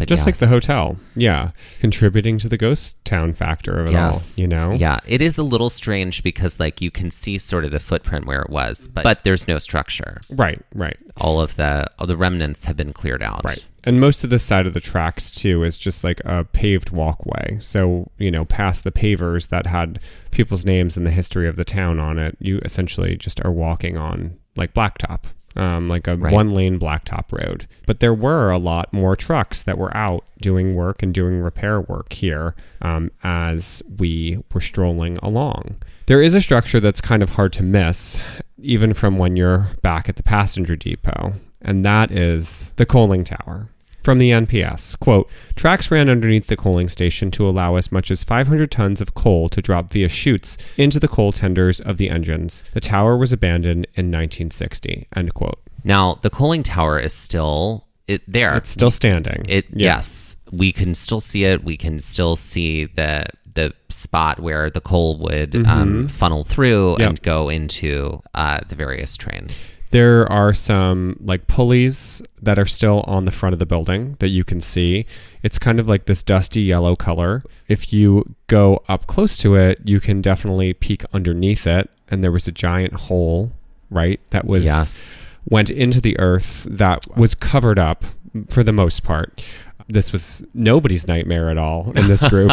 just like the hotel. Yeah. Contributing to the ghost town factor of it all, Yeah. It is a little strange because like you can see sort of the footprint where it was, but there's no structure. Right. All the remnants have been cleared out. Right. And most of the side of the tracks, too, is just like a paved walkway. So, past the pavers that had people's names and the history of the town on it, you essentially just are walking on like blacktop. like a Right. 1-lane blacktop road. But there were a lot more trucks that were out doing work and doing repair work here as we were strolling along. There is a structure that's kind of hard to miss, even from when you're back at the passenger depot, and that is the coaling tower. From the NPS, quote, tracks ran underneath the coaling station to allow as much as 500 tons of coal to drop via chutes into the coal tenders of the engines. The tower was abandoned in 1960, end quote. Now, the coaling tower is still there. It's still standing. Yes, we can still see it. We can still see the spot where the coal would funnel through and go into the various trains. There are some like pulleys that are still on the front of the building that you can see. It's kind of like this dusty yellow color. If you go up close to it, you can definitely peek underneath it. And there was a giant hole, right? That was went into the earth that was covered up for the most part. This was nobody's nightmare at all in this group.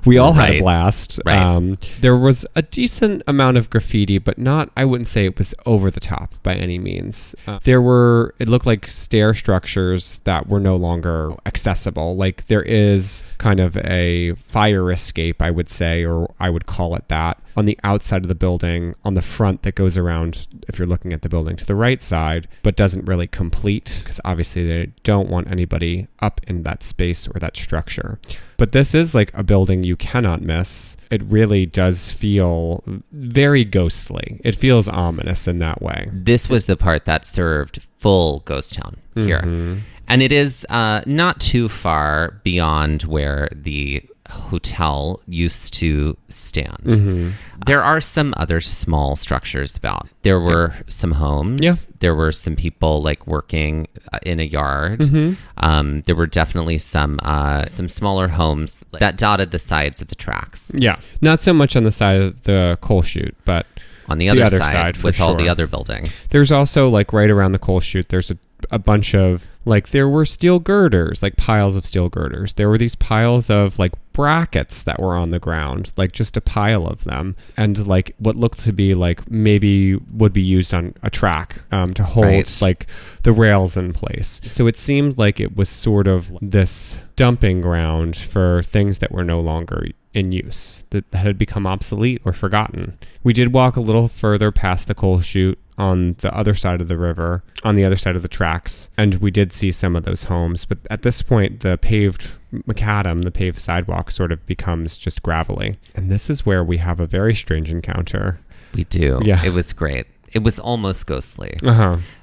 We all had a blast. Right. There was a decent amount of graffiti, but I wouldn't say it was over the top by any means. It looked like stair structures that were no longer accessible. Like there is kind of a fire escape, I would say, or I would call it that, on the outside of the building, on the front that goes around, if you're looking at the building, to the right side, but doesn't really complete, because obviously they don't want anybody up in that space or that structure. But this is like a building you cannot miss. It really does feel very ghostly. It feels ominous in that way. This was the part that served full ghost town here. And it is not too far beyond where the hotel used to stand. There are some other small structures about. There were some homes. Yeah. There were some people like working in a yard. There were definitely some smaller homes that dotted the sides of the tracks. Yeah. Not so much on the side of the coal chute, but On the other side for with all the sure. other buildings. There's also like right around the coal chute, there's a bunch of like, there were steel girders, like piles of steel girders. There were these piles of like brackets that were on the ground, like just a pile of them. And like what looked to be like maybe would be used on a track to hold like the rails in place. So it seemed like it was sort of this dumping ground for things that were no longer in use, that had become obsolete or forgotten. We did walk a little further past the coal chute on the other side of the river, on the other side of the tracks, and we did see some of those homes. But at this point, the paved macadam, the paved sidewalk, sort of becomes just gravelly. And this is where we have a very strange encounter. We do. Yeah. It was great. It was almost ghostly.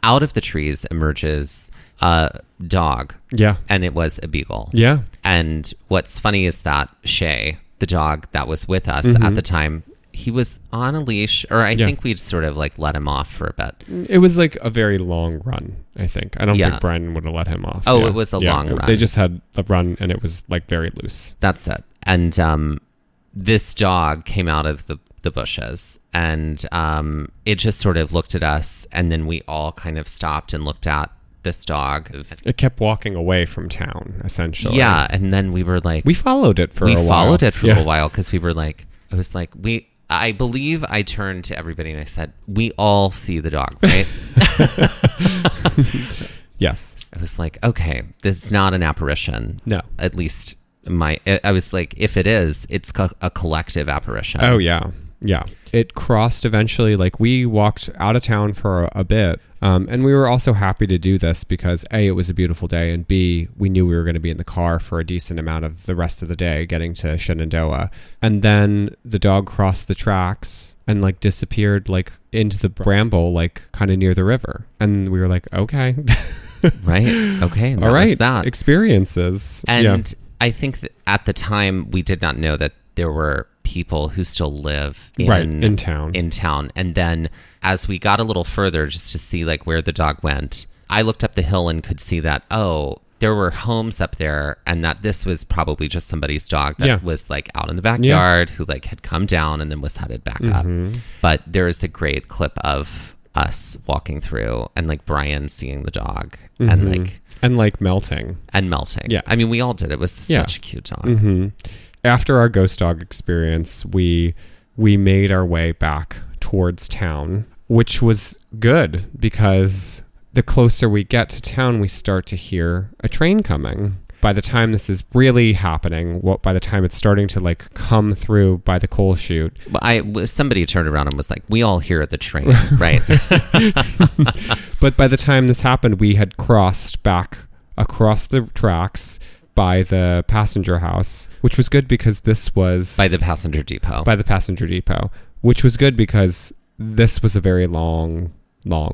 Out of the trees emerges a dog. Yeah. And it was a beagle. Yeah. And what's funny is that Shay, the dog that was with us at the time, he was on a leash, or I think we'd sort of like let him off for a bit. It was like a very long run, I think. I don't think Brian would have let him off. Oh, it was a long run. They just had a run and it was like very loose. That's it. And this dog came out of the bushes, and it just sort of looked at us, and then we all kind of stopped and looked at this dog. It kept walking away from town, essentially. Yeah, and then we were like... We followed it for a while. We followed it for a while because we were like... It was like, I believe I turned to everybody and I said, we all see the dog, right? Yes. I was like, okay, this is not an apparition. No. At least I was like, if it is, it's a collective apparition. Oh, yeah. Yeah. It crossed eventually. Like we walked out of town for a bit. And we were also happy to do this because A, it was a beautiful day, and B, we knew we were going to be in the car for a decent amount of the rest of the day getting to Shenandoah. And then the dog crossed the tracks and like disappeared like into the bramble, like kind of near the river. And we were like, okay. Right. Okay. All right. Was that. Experiences. And I think that at the time we did not know that there were people who still live in town. And then as we got a little further just to see like where the dog went, I looked up the hill and could see that, there were homes up there, and that this was probably just somebody's dog that was like out in the backyard who like had come down and then was headed back up. But there is a great clip of us walking through and like Brian seeing the dog and melting. Yeah. I mean, we all did. It was such a cute dog. After our ghost dog experience, we made our way back towards town, which was good because the closer we get to town, we start to hear a train coming. By the time this is really happening, by the time it's starting to like come through by the coal chute. Somebody turned around and was like, we all hear the train, right? But by the time this happened, we had crossed back across the tracks by the passenger house, which was good because this was... By the passenger depot. Which was good because this was a very long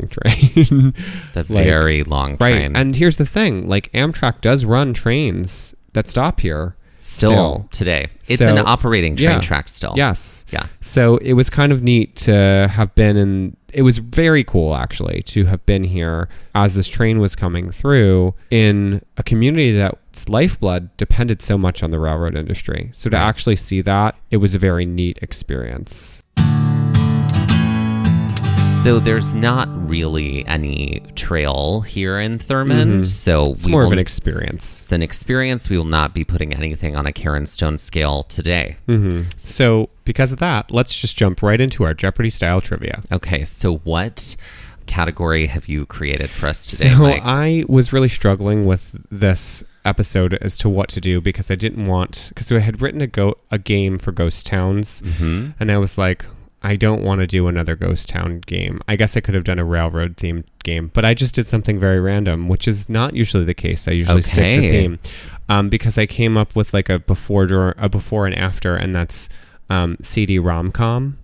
train. It's a very long train. Right. And here's the thing, like Amtrak does run trains that stop here still today. It's an operating train track still. Yes. Yeah. So it was kind of neat to have been in, it was very cool actually to have been here as this train was coming through in a community that's lifeblood depended so much on the railroad industry. So to actually see that, it was a very neat experience. So there's not really any trail here in Thurmond. So it's more of an experience. It's an experience. We will not be putting anything on a Karen Stone scale today. So because of that, let's just jump right into our Jeopardy style trivia. Okay. So what category have you created for us today, So Mike? I was really struggling with this episode as to what to do because I didn't want, because I had written a game for ghost towns and I was like, I don't want to do another ghost town game. I guess I could have done a railroad themed game, but I just did something very random, which is not usually the case. I usually stick to theme because I came up with like a before and after, and that's CD rom-com.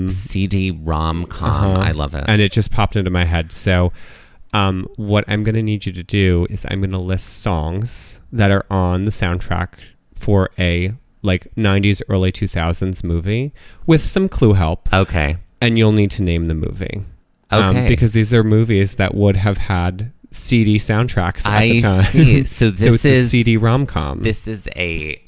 CD rom-com. I love it. And it just popped into my head. So what I'm going to need you to do is I'm going to list songs that are on the soundtrack for a like 90s, early 2000s movie with some clue help. Okay. And you'll need to name the movie. Okay. Because these are movies that would have had CD soundtracks at the time. I see. So this it's a CD rom-com. This is a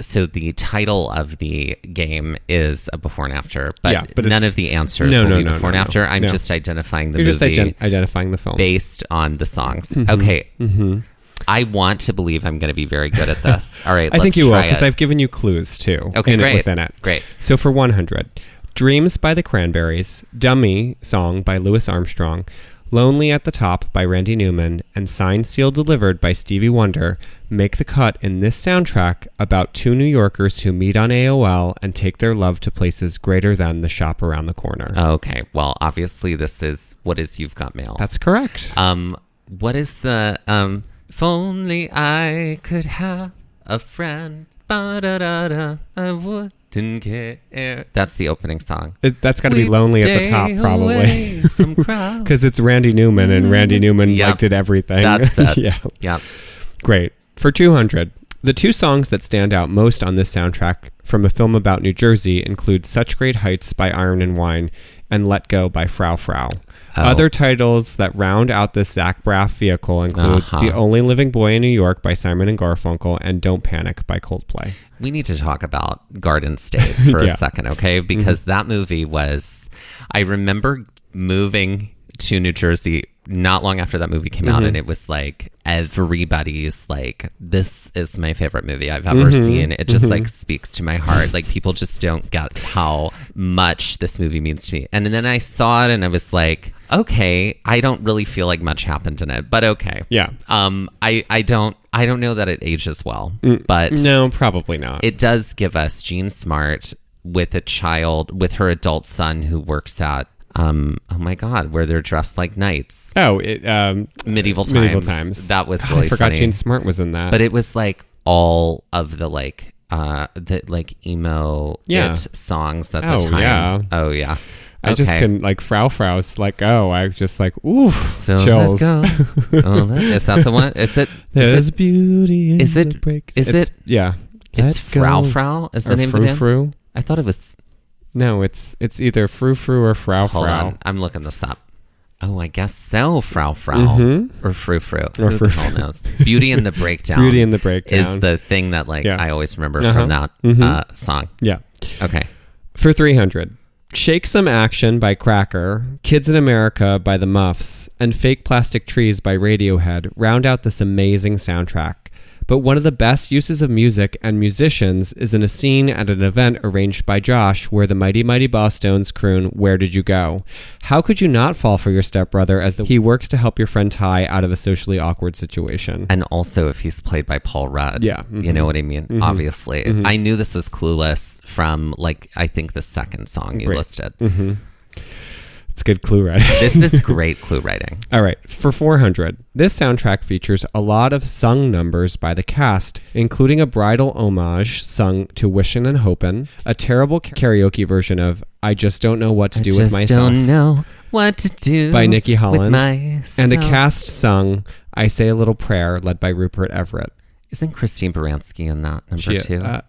so the title of the game is a before and after, but none of the answers will be before and after. I'm just identifying the movie. You're just identifying the film based on the songs. Okay. I want to believe I'm going to be very good at this. All right, I think you will, because it. I've given you clues too. Okay, great. Within it. Great. So for 100, Dreams by the Cranberries, Dummy song by Louis Armstrong, Lonely at the Top by Randy Newman, and Signed, Sealed, Delivered by Stevie Wonder make the cut in this soundtrack about two New Yorkers who meet on AOL and take their love to places greater than the shop around the corner. Okay, well, obviously this is What Is You've Got Mail. That's correct. What is the... If only I could have a friend, ba-da-da-da, I wouldn't care. That's the opening song. That's got to be Lonely at the Top, probably. Because it's Randy Newman, and Randy Newman did everything. That's it. Yeah. Great. For 200, the two songs that stand out most on this soundtrack from a film about New Jersey include Such Great Heights by Iron and Wine and Let Go by Frau Frau. Other titles that round out this Zach Braff vehicle include The Only Living Boy in New York by Simon and Garfunkel and Don't Panic by Coldplay. We need to talk about Garden State for a second, okay? Because that movie was... I remember moving to New Jersey not long after that movie came out, and it was like everybody's like, this is my favorite movie I've ever seen. It just like speaks to my heart. Like people just don't get how much this movie means to me. And then I saw it and I was like, okay, I don't really feel like much happened in it, but okay. Yeah. I don't know that it ages well, but no, probably not. It does give us Jean Smart with with her adult son who works at oh my God, where they're dressed like knights. Oh, Medieval Times. That was really I forgot funny. Jean Smart was in that. But it was like all of the like emo songs at the time. Yeah. Oh yeah. I just couldn't, like, Frau's like, I just like, ooh, so chills. Is that the one? There's beauty in the breaks. Yeah. It's Frau is the name of the band? Frou. I thought it was... No, it's either Frou or Frau. Hold on, I'm looking this up. Oh, I guess so. Frau or Frou. Who the hell knows? Beauty in the Breakdown. Beauty in the Breakdown is the thing that I always remember from that song. Yeah. Okay. For 300, Shake Some Action by Cracker, Kids in America by The Muffs, and Fake Plastic Trees by Radiohead round out this amazing soundtrack. but one of the best uses of music and musicians is in a scene at an event arranged by Josh where the Mighty Mighty Bosstones croon "Where Did You Go?" How could you not fall for your stepbrother as he works to help your friend Ty out of a socially awkward situation? And also if he's played by Paul Rudd. Yeah. You know what I mean? Obviously. I knew this was Clueless from, like, I think the second song you listed. It's good clue writing. This is great clue writing. All right, for 400, this soundtrack features a lot of sung numbers by the cast, including a bridal homage sung to Wishin' and Hopin', a terrible karaoke version of I Just Don't Know What to Do with Myself. Don't know what to do by Nikki Holland, with and a cast sung I Say a Little Prayer led by Rupert Everett. Isn't Christine Baranski in that number two?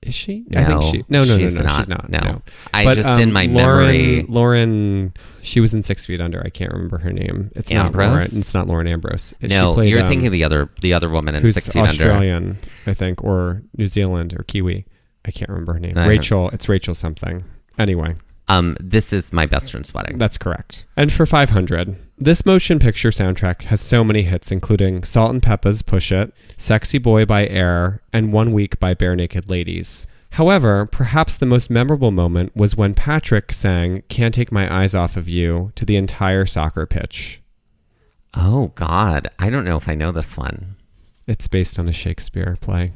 Is she? No, I think she. No, she's not. No. I But, just in my memory. Lauren, she was in 6 Feet Under. I can't remember her name. It's Ambrose? not Lauren. It's not Lauren Ambrose. No, she played, you're thinking the other woman in who's 6 Feet Under. Australian, I think, or New Zealand or Kiwi. I can't remember her name. Rachel. It's Rachel something. Anyway. This is My Best Friend's Wedding. That's correct. And for 500, this motion picture soundtrack has so many hits, including Salt and Peppa's Push It, Sexy Boy by Air, and 1 Week by Bare Naked Ladies. However, perhaps the most memorable moment was when Patrick sang Can't Take My Eyes Off of You to the entire soccer pitch. Oh, God. I don't know if I know this one. It's based on a Shakespeare play.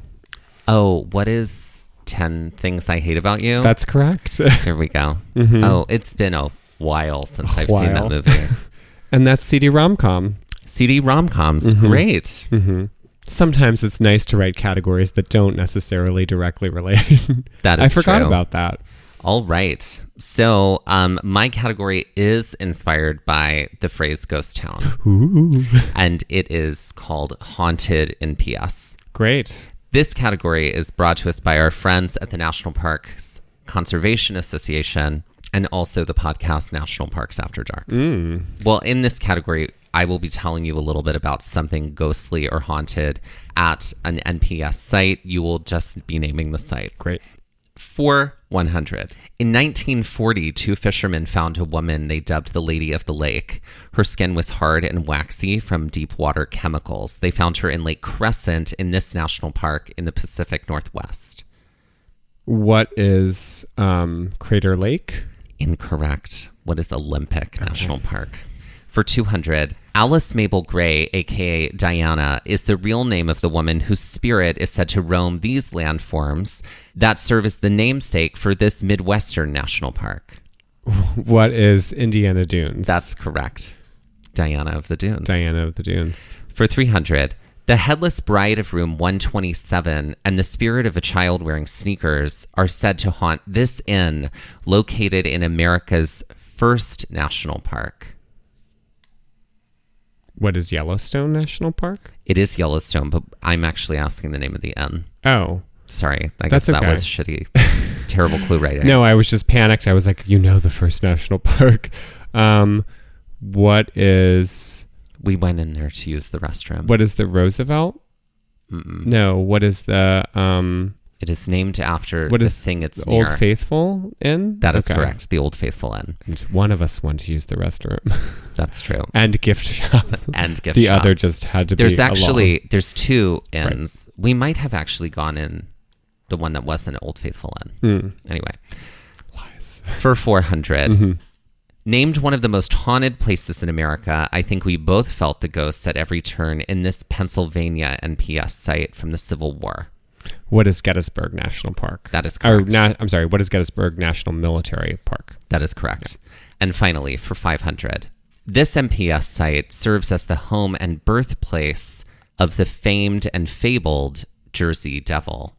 Oh, what is 10 Things I Hate About You? That's correct. There we go. Oh, it's been a while since I've seen that movie. And that's CD Rom-Com. CD Rom-Coms. Great. Sometimes it's nice to write categories that don't necessarily directly relate. That is I forgot true. about that. All right. So my category is inspired by the phrase ghost town. Ooh. And it is called Haunted in PS. Great. This category is brought to us by our friends at the National Parks Conservation Association and also the podcast National Parks After Dark. Well, in this category, I will be telling you a little bit about something ghostly or haunted at an NPS site. You will just be naming the site. Great. For 100. In 1940, 2 fishermen found a woman they dubbed the Lady of the Lake. Her skin was hard and waxy from deep water chemicals. They found her in Lake Crescent in this national park in the Pacific Northwest. What is Crater Lake? Incorrect. What is Olympic National Park? For 200, Alice Mabel Gray, a.k.a. Diana, is the real name of the woman whose spirit is said to roam these landforms that serve as the namesake for this Midwestern national park. What is Indiana Dunes? That's correct. Diana of the Dunes. Diana of the Dunes. For 300, the headless bride of room 127 and the spirit of a child wearing sneakers are said to haunt this inn located in America's first national park. What is Yellowstone National Park? It is Yellowstone, but I'm actually asking the name of the inn. Oh. Sorry. I That's guess that okay. was shitty. Terrible clue writing. No, I was just panicked. I was like, the first national park. What is... We went in there to use the restroom. What is the Roosevelt? Mm-mm. No, what is the... It is named after what the is thing it's the near. Old Faithful Inn? That is Okay. correct. The Old Faithful Inn. And one of us went to use the restroom. That's true. And gift shop. And gift The shop. other just had to There's be actually, along. there's 2 inns. Right. We might have actually gone in the one that wasn't Old Faithful Inn. Anyway. Lies. For 400. Named one of the most haunted places in America, I think we both felt the ghosts at every turn in this Pennsylvania NPS site from the Civil War. What is Gettysburg National Park? That is correct. I'm sorry, what is Gettysburg National Military Park? That is correct. And finally, for 500, this NPS site serves as the home and birthplace of the famed and fabled Jersey Devil.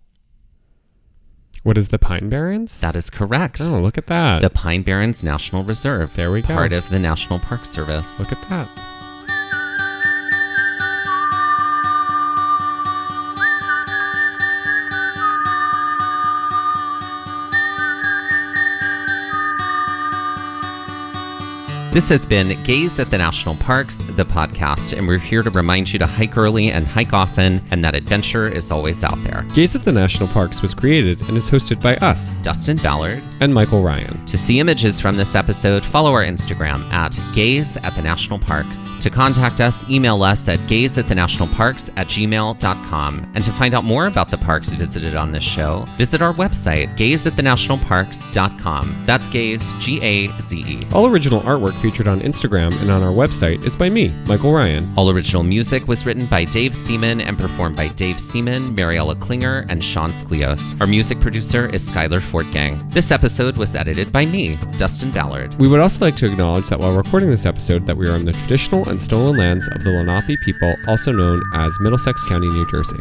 What is the Pine Barrens? That is correct. Oh, look at that. The Pine Barrens National Reserve. There we go. Part of the National Park Service. Look at that. This has been Gaze at the National Parks, the podcast, and we're here to remind you to hike early and hike often, and that adventure is always out there. Gaze at the National Parks was created and is hosted by us, Dustin, Ballard, and Michael Ryan. To see images from this episode, follow our Instagram at Gaze at the National Parks. To contact us, email us at gazeatthenationalparks@gmail.com. And to find out more about the parks visited on this show, visit our website, gazeatthenationalparks.com. That's Gaze, G-A-Z-E. All original artwork featured on Instagram and on our website is by me, Michael Ryan. All original music was written by Dave Seaman and performed by Dave Seaman, Mariella Klinger, and Sean Sklios. Our music producer is Skyler Fortgang. This episode was edited by me, Dustin Ballard. We would also like to acknowledge that while recording this episode that we are on the traditional and stolen lands of the Lenape people, also known as Middlesex County, New Jersey.